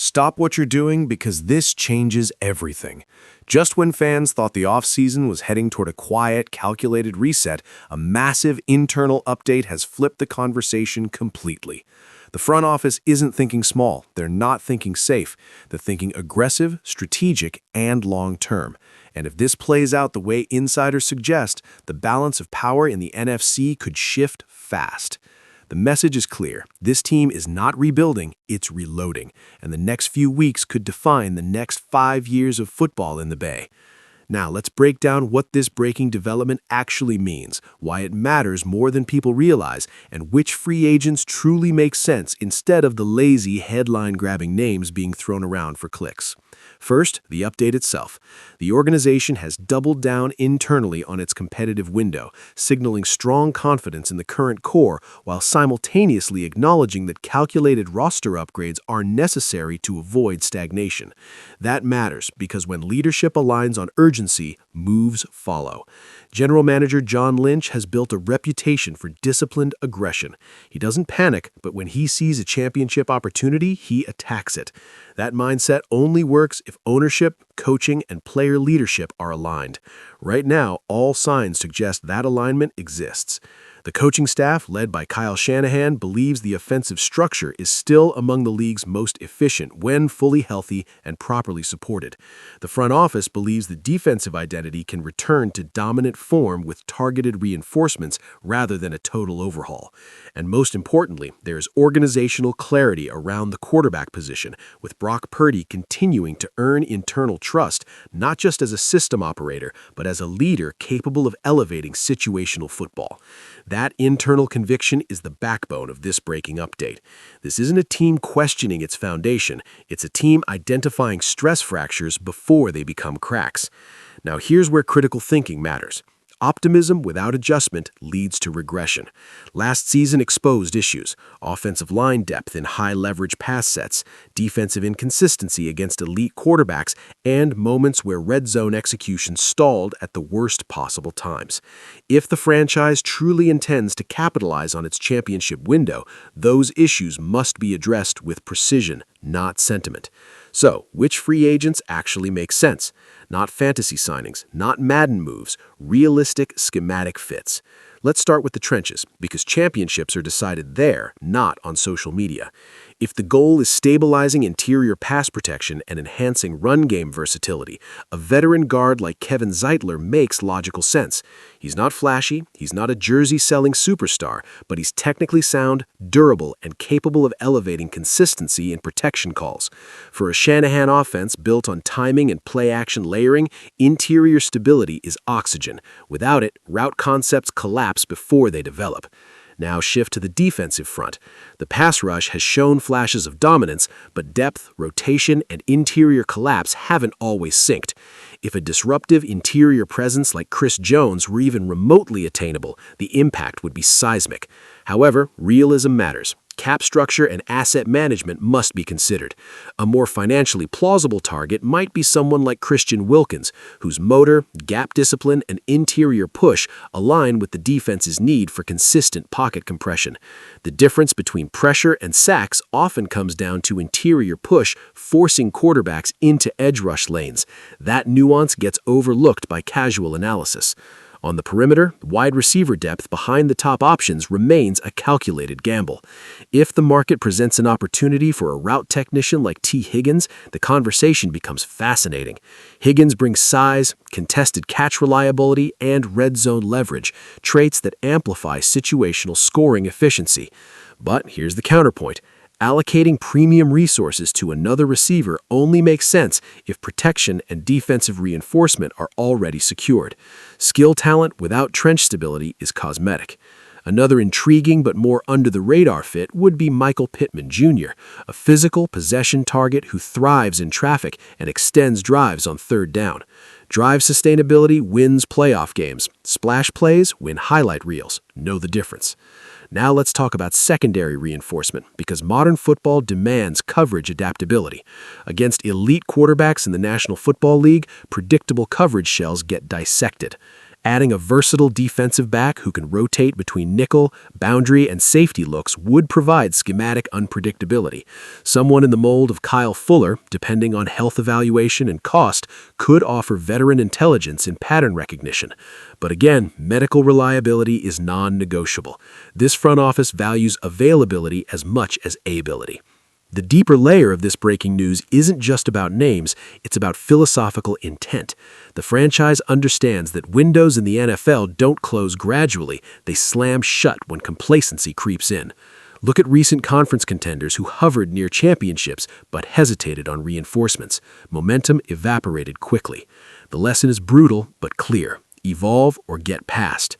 Stop what you're doing because this changes everything. Just when fans thought the offseason was heading toward a quiet, calculated reset, a massive internal update has flipped the conversation completely. The front office isn't thinking small. They're not thinking safe. They're thinking aggressive, strategic, and long-term. And if this plays out the way insiders suggest, the balance of power in the NFC could shift fast. The message is clear. This team is not rebuilding, it's reloading. And the next few weeks could define the next 5 years of football in the Bay. Now, let's break down what this breaking development actually means, why it matters more than people realize, and which free agents truly make sense instead of the lazy, headline-grabbing names being thrown around for clicks. First, the update itself. The organization has doubled down internally on its competitive window, signaling strong confidence in the current core while simultaneously acknowledging that calculated roster upgrades are necessary to avoid stagnation. That matters because when leadership aligns on urgency, moves follow. General Manager John Lynch has built a reputation for disciplined aggression. He doesn't panic, but when he sees a championship opportunity, he attacks it. That mindset only works if ownership, coaching, and player leadership are aligned. Right now, all signs suggest that alignment exists. The coaching staff, led by Kyle Shanahan, believes the offensive structure is still among the league's most efficient when fully healthy and properly supported. The front office believes the defensive identity can return to dominant form with targeted reinforcements rather than a total overhaul. And most importantly, there is organizational clarity around the quarterback position, with Brock Purdy continuing to earn internal trust, not just as a system operator, but as a leader capable of elevating situational football. That internal conviction is the backbone of this breaking update. This isn't a team questioning its foundation, it's a team identifying stress fractures before they become cracks. Now here's where critical thinking matters. Optimism without adjustment leads to regression. Last season exposed issues: offensive line depth in high-leverage pass sets, defensive inconsistency against elite quarterbacks, and moments where red zone execution stalled at the worst possible times. If the franchise truly intends to capitalize on its championship window, those issues must be addressed with precision, not sentiment. So, which free agents actually make sense? Not fantasy signings, not Madden moves, realistic schematic fits. Let's start with the trenches, because championships are decided there, not on social media. If the goal is stabilizing interior pass protection and enhancing run game versatility, a veteran guard like Kevin Zeitler makes logical sense. He's not flashy, he's not a jersey-selling superstar, but he's technically sound, durable, and capable of elevating consistency in protection calls. For a Shanahan offense built on timing and play-action layering, interior stability is oxygen. Without it, route concepts collapse before they develop. Now shift to the defensive front. The pass rush has shown flashes of dominance, but depth, rotation, and interior collapse haven't always synced. If a disruptive interior presence like Chris Jones were even remotely attainable, the impact would be seismic. However, realism matters. Cap structure and asset management must be considered. A more financially plausible target might be someone like Christian Wilkins, whose motor, gap discipline, and interior push align with the defense's need for consistent pocket compression. The difference between pressure and sacks often comes down to interior push forcing quarterbacks into edge rush lanes. That nuance gets overlooked by casual analysis. On the perimeter, wide receiver depth behind the top options remains a calculated gamble. If the market presents an opportunity for a route technician like T. Higgins, the conversation becomes fascinating. Higgins brings size, contested catch reliability, and red zone leverage, traits that amplify situational scoring efficiency. But here's the counterpoint. Allocating premium resources to another receiver only makes sense if protection and defensive reinforcement are already secured. Skill talent without trench stability is cosmetic. Another intriguing but more under-the-radar fit would be Michael Pittman Jr., a physical possession target who thrives in traffic and extends drives on third down. Drive sustainability wins playoff games. Splash plays win highlight reels. Know the difference. Now let's talk about secondary reinforcement, because modern football demands coverage adaptability. Against elite quarterbacks in the National Football League, predictable coverage shells get dissected. Adding a versatile defensive back who can rotate between nickel, boundary, and safety looks would provide schematic unpredictability. Someone in the mold of Kyle Fuller, depending on health evaluation and cost, could offer veteran intelligence in pattern recognition. But again, medical reliability is non-negotiable. This front office values availability as much as ability. The deeper layer of this breaking news isn't just about names, it's about philosophical intent. The franchise understands that windows in the NFL don't close gradually, they slam shut when complacency creeps in. Look at recent conference contenders who hovered near championships but hesitated on reinforcements. Momentum evaporated quickly. The lesson is brutal but clear. Evolve or get past.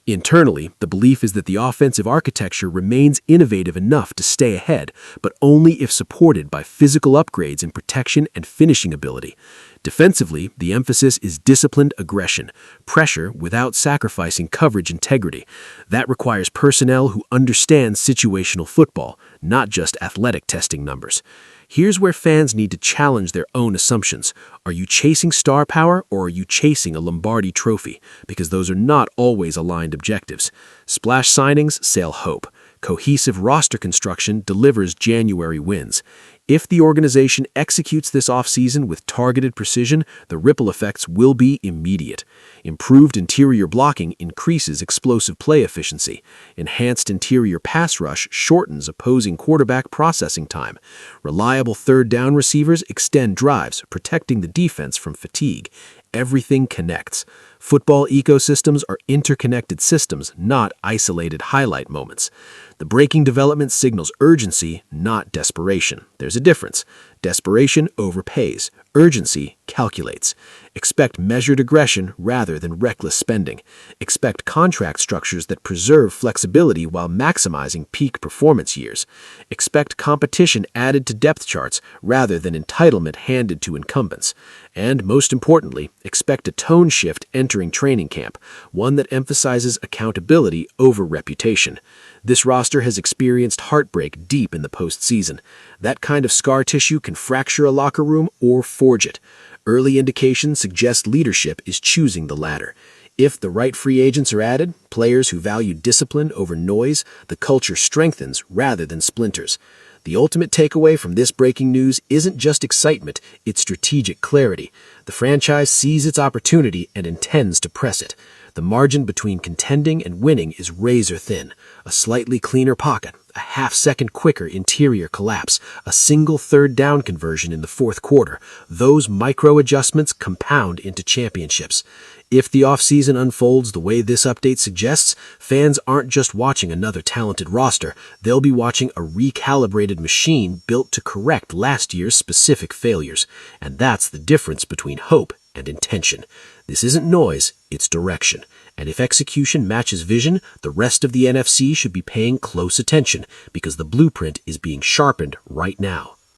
Internally, the belief is that the offensive architecture remains innovative enough to stay ahead, but only if supported by physical upgrades in protection and finishing ability. Defensively, the emphasis is disciplined aggression, pressure without sacrificing coverage integrity. That requires personnel who understand situational football, not just athletic testing numbers. Here's where fans need to challenge their own assumptions. Are you chasing star power or are you chasing a Lombardi trophy? Because those are not always aligned objectives. Splash signings sell hope. Cohesive roster construction delivers January wins. If the organization executes this offseason with targeted precision, the ripple effects will be immediate. Improved interior blocking increases explosive play efficiency. Enhanced interior pass rush shortens opposing quarterback processing time. Reliable third down receivers extend drives, protecting the defense from fatigue. Everything connects. Football ecosystems are interconnected systems, not isolated highlight moments. The breaking development signals urgency, not desperation. There's a difference. Desperation overpays. Urgency calculates. Expect measured aggression rather than reckless spending. Expect contract structures that preserve flexibility while maximizing peak performance years. Expect competition added to depth charts rather than entitlement handed to incumbents. And most importantly, expect a tone shift entering training camp, one that emphasizes accountability over reputation. This roster has experienced heartbreak deep in the postseason. That kind of scar tissue can fracture a locker room or forge it. Early indications suggest leadership is choosing the latter. If the right free agents are added, players who value discipline over noise, the culture strengthens rather than splinters. The ultimate takeaway from this breaking news isn't just excitement, it's strategic clarity. The franchise sees its opportunity and intends to press it. The margin between contending and winning is razor thin. A slightly cleaner pocket, a half-second quicker interior collapse, a single third down conversion in the fourth quarter. Those micro-adjustments compound into championships. If the offseason unfolds the way this update suggests, fans aren't just watching another talented roster, they'll be watching a recalibrated machine built to correct last year's specific failures. And that's the difference between hope and intention. This isn't noise, it's direction. And if execution matches vision, the rest of the NFC should be paying close attention because the blueprint is being sharpened right now.